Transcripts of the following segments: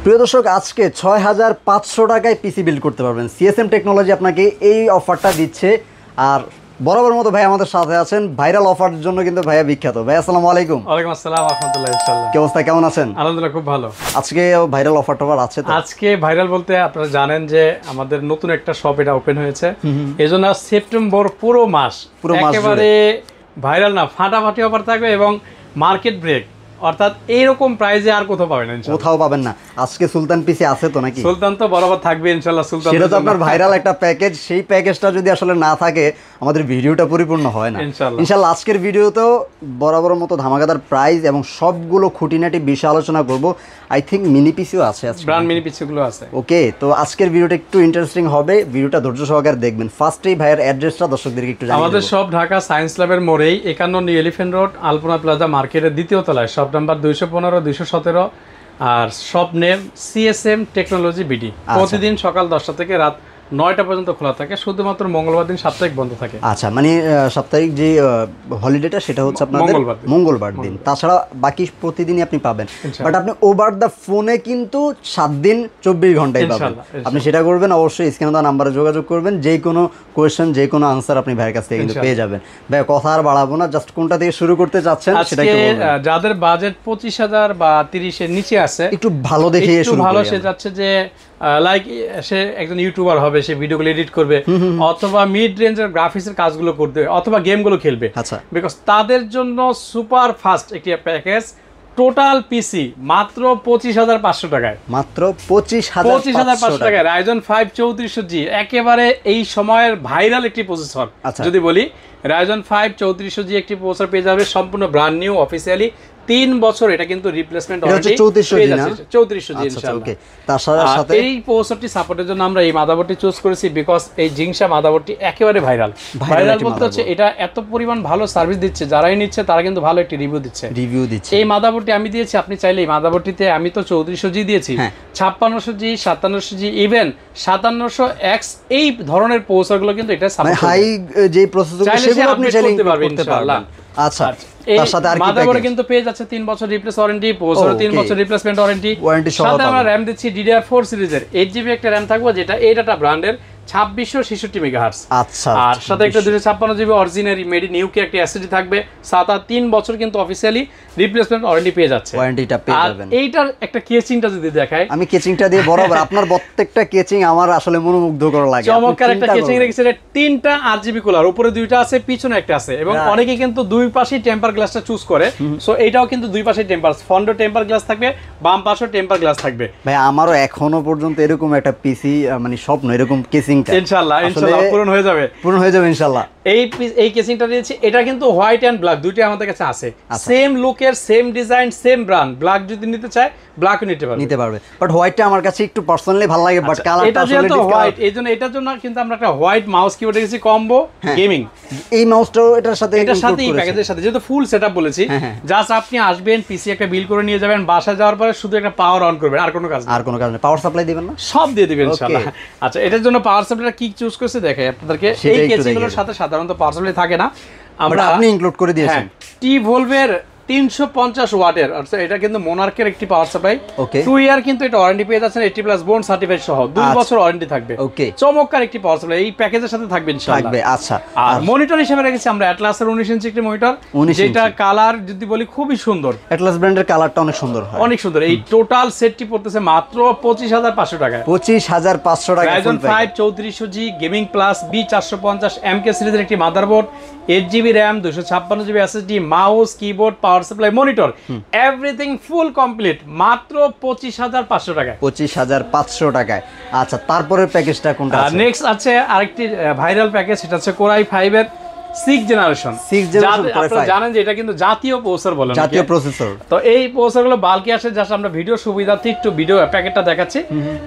প্রিয় দর্শক, আজকে ৬৫০০ টাকায় পিসি বিল্ড করতে পারবেন। সিএসএম টেকনোলজি আপনাকে এই অফারটা দিচ্ছে। আর বরাবর মতো ভাই আমাদের সাথে আছেন, ভাইরাল অফারের জন্য কিন্তু ভাইয়া বিখ্যাত। ভাই আসসালামু আলাইকুম। ওয়ালাইকুম আসসালাম রাহমাতুল্লাহ। ইনশাআল্লাহ কি অবস্থা, কেমন আছেন? আলহামদুলিল্লাহ, খুব ভালো। আজকে ভাইরাল অফার টফার আছে তো? আজকে ভাইরাল বলতে আপনারা জানেন যে আমাদের নতুন একটা শপ এটা ওপেন হয়েছে, এজন্য সেপ্টেম্বর পুরো মাস একেবারে ভাইরাল না ফাটাফাটি অফার থাকবে এবং মার্কেট ব্রেক, অর্থাৎ এইরকম প্রাইজে আর কোথাও পাবেন না, কোথাও পাবেন না। আজকে সুলতান পিসি আছে তো নাকি? সুলতান তো বরাবর থাকবে ইনশাআল্লাহ। সুলতান সেটা তো আপনার ভাইরাল একটা প্যাকেজ, সেই প্যাকেজটা যদি আসলে না থাকে আমাদের ভিডিওটা পরিপূর্ণ হয় না। ইনশাআল্লাহ আজকের ভিডিওতেও বরাবর মতো ধামাকাদার প্রাইস এবং সবগুলো খুঁটিনাটি বিষয় আলোচনা করব। আই থিঙ্ক মিনি পিসিও আছে, ব্র্যান্ড মিনি পিসিগুলো আছে। ওকে, তো আজকের ভিডিওটা একটু ইন্টারেস্টিং হবে, ভিডিওটা ধৈর্য সহকারে দেখবেন। ফার্স্টেই ভাইয়ের অ্যাড্রেসটা দর্শকদেরকে একটু জানিয়ে আমাদের সব ঢাকা সায়েন্স ল্যাবের মোড়েই 51 new elephant road Alpana plaza মার্কেটের দ্বিতীয় তলায়, শপ নাম্বার 215 217, আর shop name CSM technology BD. প্রতিদিন সকাল 10টা থেকে রাত 9টা পর্যন্ত খোলা থাকে, শুধুমাত্র মঙ্গলবার দিন সাপ্তাহিক বন্ধ থাকে। আচ্ছা, মানে সাপ্তাহিক যে হলিডেটা সেটা হচ্ছে আপনাদের মঙ্গলবার দিন, তাছাড়া বাকি প্রতিদিনই আপনি পাবেন। বাট আপনি ওভার দ্য ফোনে কিন্তু 7 দিন 24 ঘন্টায় পাবেন। আপনি সেটা করবেন, অবশ্যই স্ক্রিনে দেওয়া নাম্বারে যোগাযোগ করবেন। যে কোনো কোয়েশ্চেন, যে কোনো আনসার আপনি ভাইয়ের কাছ থেকে কিন্তু পেয়ে যাবেন। ভাই কথা আর বাড়াবো না, জাস্ট কোনটা থেকে শুরু করতে চাচ্ছেন সেটা একটু বলুন। যাদের বাজেট 25,000 বা 30 এর নিচে আছে, একটু ভালো দেখে শুরু ভালো সে যাচ্ছে যে লাইক সে একজন ইউটিউবার হবে, সে ভিডিওগুলো এডিট করবে, অথবা মিড রেঞ্জের গ্রাফিক্সের কাজগুলো করবে, অথবা গেমগুলো খেলবে। আচ্ছা, বিকজ তাদের জন্য সুপার ফাস্ট একটি প্যাকেজ, টোটাল পিসি মাত্র 25,500 টাকায়। মাত্র 25,500 টাকায় রাইজন 5 3400G, একেবারে এই সময়ের ভাইরাল একটি প্রসেসর। যদি বলি রাইজন 5 3400G একটি প্রসেসর পেয়ে যাবে, সম্পূর্ণ ব্র্যান্ড নিউ, অফিসিয়ালি 3 বছর এটা কিন্তু রিপ্লেসমেন্ট অলরেডি 3400G ইনশাআল্লাহ। তার সাথে এই প্রসেসরটি সাপোর্টের জন্য আমরা এই মাদারবোর্ডটি চুজ করেছি, বিকজ এই জিংসা মাদারবোর্ডটি একেবারে ভাইরাল বলতে হচ্ছে এটা এত পরিমাণ ভালো সার্ভিস দিচ্ছে, যারাই নিচ্ছে তারা কিন্তু ভালো একটি রিভিউ দিচ্ছে। এই মাদারবোর্ডটি আমি দিয়েছি, আপনি চাইলে এই মাদারবোর্ডটিতে, আমি তো 3400G দিয়েছি, 5600G 5700G ইভেন 5700X এই ধরনের প্রসেসরগুলো কিন্তু এটা সাপোর্ট করে। হাই যে প্রসেসরগুলো সেগুলো আপনি চাইলে করতে পারবেন ইনশাআল্লাহ। আচ্ছা, তার সাথে আর কি মাদারবোর্ডে কিন্তু পেয়ে যাচ্ছে 3 বছর রিপ্লেস ওয়ারেন্টি, প্রসেসরে 3 বছর রিপ্লেসমেন্ট ওয়ারেন্টি সাথে আমরা RAM দিচ্ছি DDR4 সিরিজের 8GB একটা RAM থাকবে, যেটা এই ডাটা ব্র্যান্ডের 2666 মেগাহার্টজ। আচ্ছা, আর সাথে একটা 256GB originally made in UK একটা এসএসডি থাকবে। 7 বছর কিন্তু অফিশিয়ালি রিপ্লেসমেন্ট ওয়ারেন্টি পেয়ে যাচ্ছে, ওয়ারেন্টিটা পেয়ে যাবেন। এইটার একটা কেচিংটা যদি দেখাই, আমি কেচিংটা দিয়ে বরাবর আপনার প্রত্যেকটা কেচিং আমার আসলে মনোমুগ্ধকর লাগে। চমৎকার একটা কেচিং রেখেছে। 3টা RGB কুলার, উপরে 2টা আছে, পিছনে একটা আছে, এবং অনেকে কিন্তু দুই পাশেই টেম্পার গ্লাসটা চুজ করে। সো এইটাও কিন্তু দুই পাশেই টেম্পার, ফ্রন্টে টেম্পার গ্লাস থাকবে, বাম পাশেও টেম্পার গ্লাস থাকবে। ভাই আমারও এখনো পর্যন্ত এরকম একটা পিসি মানে স্বপ্ন, এরকম কেচিংটা ইনশাআল্লাহ পূরণ হয়ে যাবে ইনশাআল্লাহ। এই কেসিংটা দিয়েছি, এটা কিন্তু হোয়াইট এন্ড ব্ল্যাক দুইটাই আমাদের কাছে আছে, সেম লুকের, same design, same brand. Black যদি নিতে চায় ব্ল্যাকও নিতে পারবে, বাট হোয়াইটটা আমার কাছে একটু পার্সোনালি ভালো লাগে, বাট কালারটা আসলে হোয়াইট, এইজন্য এটার জন্য কিন্তু আমরা একটা হোয়াইট মাউস কিবোর্ড রেখেছি কম্বো গেমিং। এই মাউসটাও এটার সাথে এই প্যাকেজের সাথে, যেহেতু ফুল সেটআপ বলেছি, জাস্ট আপনি আসবেন, পিসি একটা বিল করে নিয়ে যাবেন, বাসা যাওয়ার পরে শুধু একটা পাওয়ার অন করবেন, আর কোনো কাজ নেই। পাওয়ার সাপ্লাই দিবেন না? সব দিয়ে দিবেন ইনশাআল্লাহ। আচ্ছা, এটার জন্য পাওয়ার সাপ্লাইটা কি চুজ করতে দেখাই আপনাদেরকে। এই কেসিংগুলোর সাথে সাধারণত পাওয়ার সাপ্লাই থাকে না, আমরা আপনি ইনক্লুড করে দিয়েছেন। টি ভোল্টের 350 ওয়াটের, অর্থাৎ এটা কিন্তু মোনার্কের একটি পাওয়ার সাপ্লাই। 2 ইয়ার কিন্তু এটা ওয়ারেন্টি পেয়ে যাচ্ছেন, 80+ বোন সার্টিফাইড সহ 2 বছর ওয়ারেন্টি থাকবে। ওকে, চমৎকার একটি পাওয়ার সাপ্লাই এই প্যাকেজের সাথে থাকবে ইনশাআল্লাহ। আচ্ছা, আর মনিটর হিসেবে রেখেছি আমরা অ্যাটলাসের 19 ইঞ্চি একটি মনিটর, যেটা কালার যদি বলি খুবই সুন্দর। অ্যাটলাস ব্র্যান্ডের কালারটা অনেক সুন্দর হয়, অনেক সুন্দর। এই টোটাল সেটটি পড়তেছে মাত্র 25,500 টাকায়। 25,500 টাকা। Ryzen 5 3400G gaming plus B450 MK সিরিজের একটি motherboard, 8GB RAM, 256GB SSD, mouse, keyboard, power supply, monitor, everything full complete, মাত্র 25,500 টাকায়। 25,500 টাকায়। আচ্ছা, তারপরের প্যাকেজটা কোনটা আছে? নেক্সট আছে আরেকটি ভাইরাল প্যাকেজ, সেটা হচ্ছে Core i5 এর 6th জেনারেশন। আপনারা জানেন যে এটা কিন্তু জাতীয় প্রসেসর বলে, জাতীয় প্রসেসর। তো এই প্রসেসরগুলো বাল্কি আসে, জাস্ট আমরা ভিডিও সুবিধার্থে একটু ভিডিও প্যাকেটটা দেখাচ্ছি।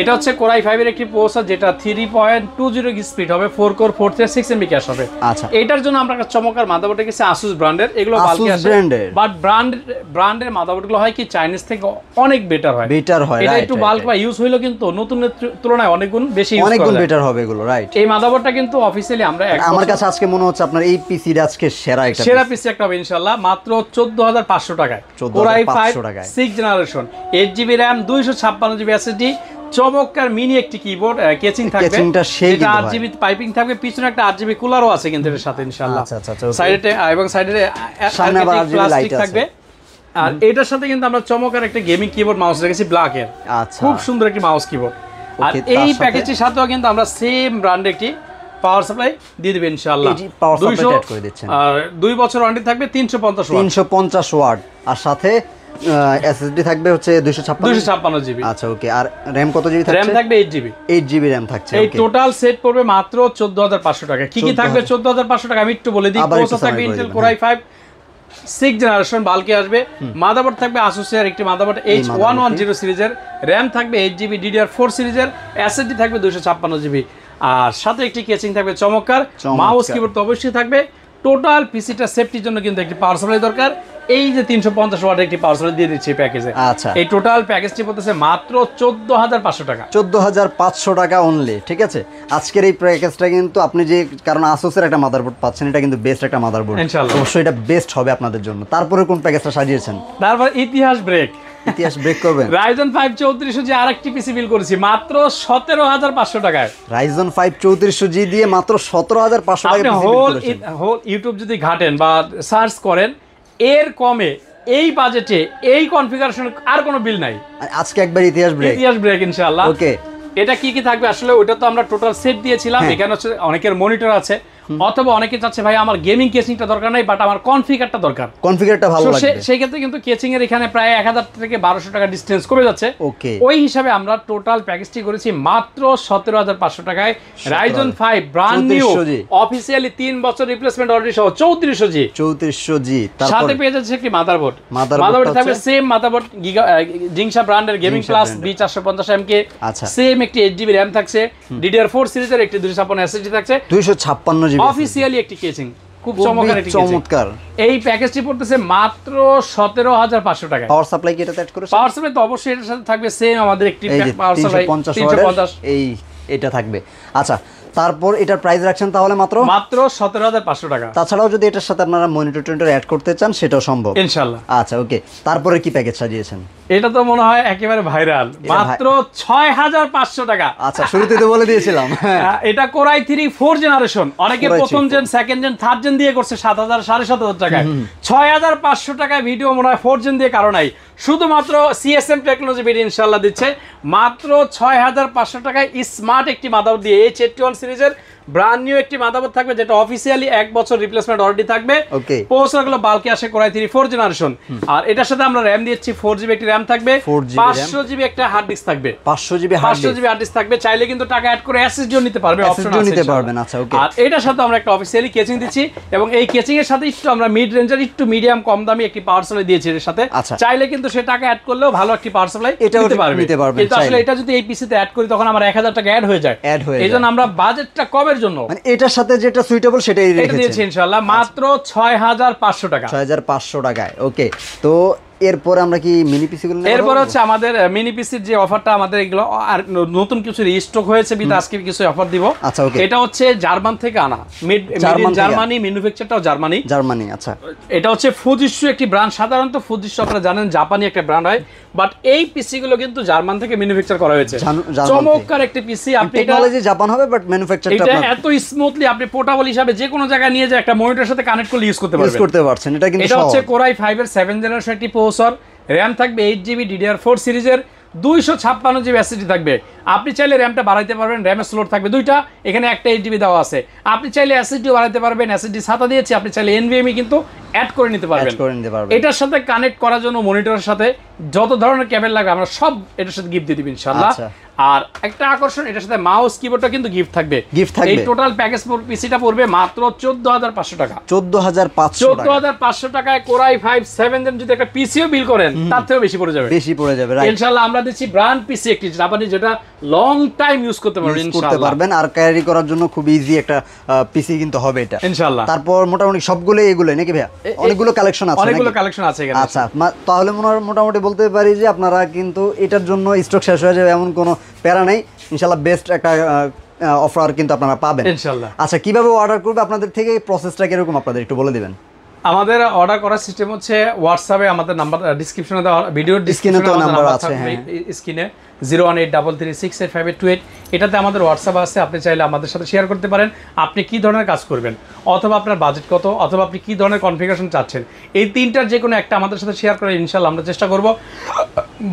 এটা হচ্ছে Core i5 এর একটি প্রসেসর, যেটা 3.20 স্পিড হবে, 4 কোর 4 থ্রেড 6 MB ক্যাশ হবে। আচ্ছা, এটার জন্য আমরা একটা চমৎকার মাদারবোর্ড রেখেছি Asus ব্র্যান্ডের। এগুলো বাল্কি আসে, বাট ব্র্যান্ডের মাদারবোর্ডগুলো হয় কি চাইনিজ থেকে অনেক বেটার হয়। এটা একটু বাল্ক বা ইউজ হইলো কিন্তু নতুনের তুলনায় অনেক গুণ বেশি, অনেক গুণ বেটার হবে এগুলো, রাইট। এই মাদারবোর্ডটা কিন্তু অফিশিয়ালি আমরা, আমার কাছে আজকে মনে হচ্ছে আপনার এই পিসিটা আজকে সেরা পিসি একটা হবে ইনশাআল্লাহ, মাত্র 14500 টাকায়। Core i 5 6 generation, 8GB RAM, 256GB SSD, চমৎকার মিনি একটি কিবোর্ড, কেচিং থাকবে, এটা 8GB পাইপিং থাকবে, পিছনে একটা 8GB কুলারও আছে কিন্তু এর সাথে ইনশাআল্লাহ। সাইডে এবং সাইডে প্লাস্টিক থাকবে। আর এটার সাথে কিন্তু আমরা চমৎকার একটা গেমিং কিবোর্ড মাউস রেখেছি ব্ল্যাকের, খুব সুন্দর একটি মাউস কিবোর্ড। আর এই প্যাকেজের সাথেও কিন্তু আমরা সেম ব্র্যান্ডের একটি পাওয়ার সাপ্লাই দিয়ে দিবেন ইনশাআল্লাহ। 2 বছর ওয়ারেন্টি থাকবে, 350 ওয়াট, আর সাথে এসএসডি থাকবে হচ্ছে 256GB। আচ্ছা ওকে। আর র‍্যাম কত জিবি থাকছে? র‍্যাম থাকবে 8GB র‍্যাম থাকছে। এই টোটাল সেট পড়বে মাত্র 14500 টাকা। কি কি থাকবে 14500 টাকা আমি একটু বলে দিই। প্রসেসর থাকবে ইন্টেল কোরাই 5 6 জেনারেশন, বাল্কি আসবে। মাদারবোর্ড থাকবে আসুসের একটি মাদারবোর্ড H110 সিরিজের, র‍্যাম থাকবে 8GB DDR4 সিরিজের, এসএসডি থাকবে 256GB, আর সাথে একটি কেচিং থাকবে চমৎকার, মাউস কিবোর্ড তো অবশ্যই থাকবে। টোটাল পিসিটা সেফটির জন্য কিন্তু একটি পাওয়ার সাপ্লাই দরকার। এই যে 350 ওয়াটের একটি পাওয়ার সাপ্লাই দিয়ে দিচ্ছি প্যাকেজে। আচ্ছা, এই টোটাল প্যাকেজটি পড়তেছে মাত্র 14500 টাকা। 14500 টাকা অনলি, ঠিক আছে। আজকের এই প্যাকেজটা কিন্তু আপনি যে, কারণ আসুসের একটা মাদারবোর্ড পাচ্ছেন, এটা কিন্তু বেস্ট একটা মাদারবোর্ড ইনশাআল্লাহ, অবশ্যই এটা বেস্ট হবে আপনাদের জন্য। তারপরে কোন প্যাকেজটা সাজিয়েছেন? তারপর ইতিহাস ব্রেক করবেন। Ryzen 5 3400G আরেকটি পিসি বিল করেছি মাত্র 17500 টাকায়। Ryzen 5 3400G দিয়ে মাত্র 17500 টাকায় পিসি বিল করেছেন। হোল ইউটিউব যদি ঘাটেন বা সার্চ করেন, এর কমে এই বাজেটে এই কনফিগারেশন আর কোনো বিল নাই। আজকে একবার ইতিহাস ব্রেক ইনশাআল্লাহ। ওকে, এটা কি কি থাকবে আসলে ওটা তো আমরা টোটাল সেট দিয়েছিলাম। এখানে হচ্ছে অনেকের মনিটর আছে, অথবা অনেকে চাচ্ছে ভাই আমার গেমিং কেচিংটা দরকার নাই, বাট আমার কনফিগারটা দরকার, কনফিগারটা ভালো লাগবে। সেই ক্ষেত্রে কিন্তু কেচিং এর এখানে প্রায় 1000 থেকে 1200 টাকা ডিসটেন্স কমে যাচ্ছে। ওকে, ওই হিসাবে আমরা টোটাল প্যাকেজটি করেছি মাত্র 17500 টাকায়। Ryzen 5 ব্র্যান্ড নিউ অফিশিয়ালি 3 বছর রিপ্লেসমেন্ট ওয়ারেন্টি সহ 3400G। সাথে পেয়ে যাচ্ছে একটি মাদারবোর্ড থাকবে সেম মাদারবোর্ড জিংসা ব্র্যান্ডের গেমিং প্লাস B450MK, সেম একটি 8GB RAM থাকছে, DDR4 সিরিজের একটি 256 SSD থাকছে, 256GB অফিশিয়ালি একটি কেচিং, খুব চমৎকার। এই প্যাকেজটি পড়তেছে মাত্র 17500 টাকা। পাওয়ার সাপ্লাই কি এটাতে অ্যাড করেছে? পাওয়ার সাপ্লাই তো অবশ্যই এর সাথে থাকবে সেম আমাদের একটি পাওয়ার সাপ্লাই 350 এই এটা থাকবে। আচ্ছা, তারপর এটার প্রাইস রাখছেন তাহলে মাত্র 17500 টাকা। তাছাড়াও যদি এটার সাথে আপনারা মনিটর অ্যাড করতে চান সেটাও সম্ভব ইনশাআল্লাহ। আচ্ছা ওকে, তারপরে কি প্যাকেজ সাজিয়েছেন? এটা তো মনে হয় একেবারে ভাইরাল, মাত্র 6500 টাকা। আচ্ছা, শুরুতে তো বলে দিয়েছিলাম এটা কোরাই 3 4 জেনারেশন, অনেকে প্রথম gen, second gen, third gen দিয়ে করছে 7000 7500 টাকায়। 6500 টাকায় ভিডিও মনে হয় 4 জেন দিয়ে কারণ নাই, শুধুমাত্র সিএসএম টেকনোলজি ভিডিও ইনশাআল্লাহ দিচ্ছে মাত্র 6500 টাকায়। স্মার্ট একটি মাদারবোর্ড দিয়ে H81 সিরিজের ব্র্যান্ড নিউ একটি মাদারবোর্ড থাকবে, যেটা অফিশিয়ালি 1 বছর রিপ্লেসমেন্ট ওয়ারেন্টি থাকবে। প্রসেসরগুলো বাল্কি আসে কোরাই 3 4 জেনারেশন, আর এটার সাথে আমরা র‍্যাম দিচ্ছি 4GB একটি র‍্যাম থাকবে, 500GB একটা হার্ড ডিস্ক থাকবে, 500GB হার্ড ডিস্ক থাকবে। চাইলে কিন্তু টাকা অ্যাড করে এসএসডিও নিতে পারবে, অপশন আছে নিতে পারবেন। আচ্ছা ওকে, আর এটার সাথে আমরা একটা অফিশিয়ালি কেচিং দিচ্ছি, এবং এই কেচিং এর সাথে একটু আমরা মিড রেঞ্জের একটু মিডিয়াম কম দামি একটি পাওয়ার সাপ্লাই দিয়েছি এর সাথে। চাইলে কিন্তু সে টাকা অ্যাড করলেও ভালো একটি পাওয়ার সাপ্লাই নিতে পারবে। কিন্তু আসলে এটা যদি এই পিসিতে অ্যাড করি তখন আমার 1000 টাকা অ্যাড হয়ে যায়। এইজন্য আমরা বাজেটটা কমের জন্য মানে এটার সাথে যেটা সুইটেবল সেটাই রেখেছি ইনশাআল্লাহ, মাত্র 6500 টাকা। 6500 টাকায়। ওকে, তো এরপর আমরা কি মিনি পিসি গুলো এরপর হচ্ছে আমাদের মিনি পিসির যে অফারটা, আমাদের এগুলো আর নতুন কিছু রিস্টক হয়েছে, বিদ আজকে কিছু অফার দিব। আচ্ছা ওকে, এটা হচ্ছে জার্মান থেকে আনা, জার্মানি, ম্যানুফ্যাকচারটাও জার্মানি। আচ্ছা, এটা হচ্ছে ফুজিশু একটি ব্র্যান্ড। সাধারণত ফুজিশু আপনারা জানেন জাপানি একটা ব্র্যান্ড হয়, বাট এই পিসি গুলো কিন্তু জার্মান থেকে ম্যানুফ্যাকচার করা হয়েছে। চমৎকার একটি পিসি, আপনি টেকনোলজি জাপান হবে বাট ম্যানুফ্যাকচারটা এটা এত স্মুথলি আপনি পোর্টেবল হিসাবে যে কোনো জায়গায় নিয়ে যায় একটা মনিটরের সাথে কানেক্ট করে ইউজ করতে পারছেন। এটা কিন্তু এটা হচ্ছে কোরাই 5 এর 7 জেনারেশন একটি প্রসেসর, র‍্যাম থাকবে 8GB DDR4 সিরিজের, 256GB SSD থাকবে। আপনি চাইলে র‍্যামটা বাড়াইতে পারবেন, র‍্যামের স্লট থাকবে দুইটা, এখানে একটা 8GB দেওয়া আছে। আপনি চাইলে SSDও বাড়াইতে পারবেন, SSD ছাতা দিয়েছি, আপনি চাইলে NVMe কিন্তু অ্যাড করে নিতে পারবেন। এটার সাথে কানেক্ট করার জন্য মনিটরের সাথে যত ধরনের কেবল লাগবে আমরা সব এটার সাথে গিফট দিয়ে দিব ইনশাআল্লাহ। আর একটা আকর্ষণ, এটার সাথে মাউস কিবোর্ডটা কিন্তু গিফট থাকবে। এই টোটাল প্যাকেজ পিসিটা পড়বে মাত্র 14500 টাকা। 14500 টাকায় কোরাই 5 7 জেন যদি একটা পিসিও বিল করেন তার থেকেও বেশি পড়ে যাবে ইনশাআল্লাহ। আমরা দিচ্ছি ব্র্যান্ড পিসি একটি জাপানি, যেটা লং টাইম ইউজ করতে পারবেন ইনশাআল্লাহ, আর ক্যারি করার জন্য খুব ইজি একটা পিসি কিন্তু হবে এটা ইনশাআল্লাহ। তারপর মোটামুটি সবগুলো এগুলো নাকি ভাইয়া? অনেকগুলো কালেকশন আছে এখানে। আচ্ছা, তাহলে মোটামুটি বলতে পারি যে আপনারা কিন্তু এটার জন্য স্টক শেষ হয়ে যাবে এমন কোনো প্যারা নেই ইনশাআল্লাহ। বেস্ট একটা অফার কিন্তু আপনারা পাবেন ইনশাআল্লাহ। আচ্ছা কিভাবে অর্ডার করবে আপনাদের থেকে প্রসেসটা কিরকম আপনাদের একটু বলে দিবেন। আমাদের অর্ডার করার সিস্টেম হচ্ছে হোয়াটসঅ্যাপে আমাদের নাম্বার ডিসক্রিপশনে দেওয়া, ভিডিওর স্ক্রিনে তো নাম্বার আছে, হ্যাঁ স্ক্রিনে 01833688528 এটাতে আমাদের হোয়াটসঅ্যাপ আছে, আপনি চাইলে আমাদের সাথে শেয়ার করতে পারেন আপনি কি ধরনের কাজ করবেন, অথবা আপনার বাজেট কত, অথবা আপনি কি ধরনের কনফিগারেশন চাচ্ছেন। এই তিনটার যে কোনো একটা আমাদের সাথে শেয়ার করে ইনশাআল্লাহ আমরা চেষ্টা করব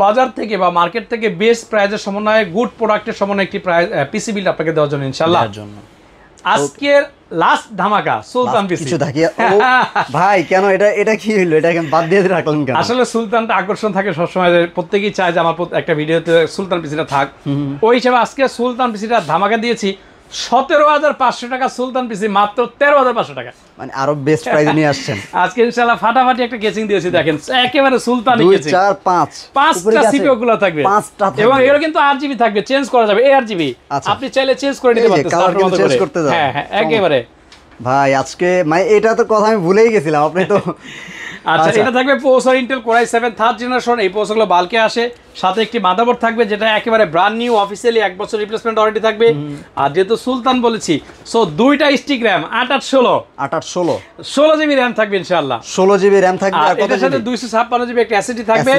বাজার থেকে বা মার্কেট থেকে বেস্ট প্রাইজের সমন্বয়ে গুড প্রোডাক্টের সমন্বয়ে একটি প্রাইস পিসি বিল আপনাকে দেওয়ার জন্য ইনশাআল্লাহ। আজকের লাস্ট ধামাকা সুলতান পিসি কিছু থাকি ভাই কেন এটা কি হলো, এটা বাদ দিয়ে রাখলেন কেন? আসলে সুলতানটা আকর্ষণ থাকে সবসময়, প্রত্যেকেই চায় যে আমার একটা ভিডিওতে সুলতান পিসিটা থাক, ওই হিসাবে আজকে সুলতান পিসিটা ধামাকা দিয়েছি 17,500 টাকা সুলতান পিসি মাত্র 13,500 টাকা, মানে আরো বেস্ট প্রাইস নিয়ে আসছেন আজকে ইনশাআল্লাহ। ফাটাফাটি একটা কেচিং দিয়েছি দেখেন, একেবারে সুলতানি কেচিং, 2 4 5 5টা সিপিইউ গুলো থাকবে, এবং এগুলো কিন্তু আরজিবি থাকবে, চেঞ্জ করা যাবে, আরজিবি আপনি চাইলে চেঞ্জ করে নিতে পারতেন, কালার কিন্তু চেঞ্জ করতে যাবেন। হ্যাঁ হ্যাঁ একেবারে ভাই আজকে মানে এটা তো কথা আমি ভুলেই গেছিলাম, আপনি তো আচ্ছা এটা থাকবে processor Intel core i7 third generation, এই প্রসেসরগুলো বাল্কে আসে, সাথে একটি মাদারবোর্ড থাকবে যেটা একেবারে ব্র্যান্ড নিউ, অফিসিয়ালি 1 বছর রিপ্লেসমেন্ট ওয়ারেন্টি থাকবে। আর যেহেতু সুলতান বলেছি, সো দুইটা স্টিক র‍্যাম 8/8 জিবি র‍্যাম থাকবে ইনশাআল্লাহ, 16 জিবি র‍্যাম থাকবে, আর এটার সাথে 256 জিবি একটা এসএসডি থাকবে,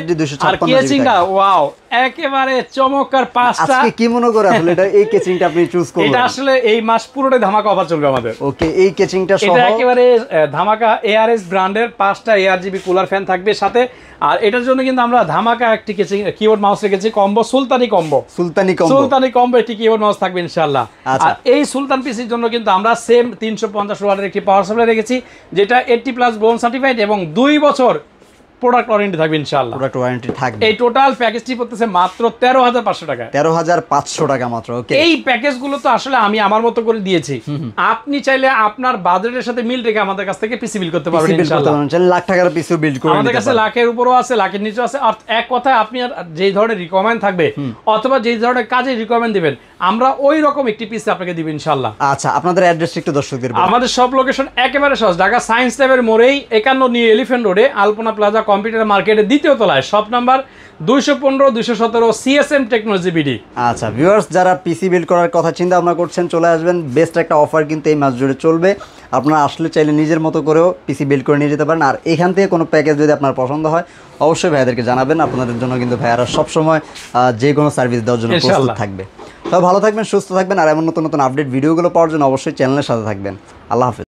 আর কেচিংটা ওয়াও একেবারে চমৎকার। 5টা আজকে কি মনে করে আসলে এটা এই কেচিংটা আপনি চুজ করলেন? এটা আসলে এই মাস পুরোটাই ধামাকা অফার চলবে আমাদের। ওকে এই কেচিংটা সহ এটা একেবারে ধামাকা এআরএস ব্র্যান্ডের 5টা এআরজিবি কুলার ফ্যান থাকবে সাথে, আর এটার জন্য কিন্তু আমরা ধামাকা একটি কেচিং কিবোর্ড মাউস রেখেছি, কম্বো সুলতানি কম্বো একটি কিবোর্ড মাউস থাকবে ইনশাআল্লাহ। আর এই সুলতান পিসির জন্য কিন্তু আমরা সেম 350 ওয়াটের একটি পাওয়ার সাপ্লাই রেখেছি যেটা 80+ বোন সার্টিফাইড এবং 2 বছর প্রোডাক্ট ওয়ারেন্টি থাকবে ইনশাআল্লাহ, প্রোডাক্ট ওয়ারেন্টি থাকবে। এই টোটাল প্যাকেজটি পড়তেছে মাত্র 13,500 টাকা, 13,500 টাকা মাত্র। ওকে এই প্যাকেজগুলো তো আসলে আমি আমার মতো করে দিয়েছি, আপনি চাইলে আপনার বাজেটের সাথে মিল রেখে আমাদের কাছ থেকে পিসি বিল করতে পারবেন ইনশাআল্লাহ। চাইলে লাখ টাকার পিসি বিল্ড করে আমাদের কাছে লাখের উপরও আছে, লাখের নিচেও আছে। আর এক কথায় আপনি যেই ধরনের রিকোয়ারমেন্ট থাকবে অথবা যেই ধরনের কাজে রিকোয়ারমেন্ট দিবেন আমরা ওই রকম একটি পিসি আপনাকে দিব ইনশাআল্লাহ। আচ্ছা আপনাদের অ্যাড্রেসটা একটু দর্শকদের বলুন। আমাদের সব লোকেশন একেবারে সহজ, ঢাকা সায়েন্স ল্যাবের মোড়েই 51 নিউ এলিফ্যান্ট রোডে আলপনা প্লাজা কম্পিউটার মার্কেটের দ্বিতীয় তলায়, shop number 215-217 CSM technology BD. আচ্ছা ভিউয়ার্স যারা পিসি বিল্ড করার কথা চিন্তা ভাবনা করছেন চলে আসবেন, বেস্ট একটা অফার কিন্তু এই মাস জুড়ে চলবে, আপনারা আসলে চাইলে নিজের মতো করেও পিসি বিল্ড করে নিয়ে যেতে পারেন। আর এখান থেকে কোনো প্যাকেজ যদি আপনার পছন্দ হয় অবশ্যই ভাইয়াদেরকে জানাবেন, আপনাদের জন্য কিন্তু ভাইয়ারা সবসময় যে কোনো সার্ভিস দেওয়ার জন্য প্রস্তুত থাকবে। তবে ভালো থাকবেন, সুস্থ থাকবেন, আর এমন নতুন নতুন আপডেট ভিডিওগুলো পাওয়ার জন্য অবশ্যই চ্যানেলের সাথে থাকবেন। আল্লাহ হাফেজ।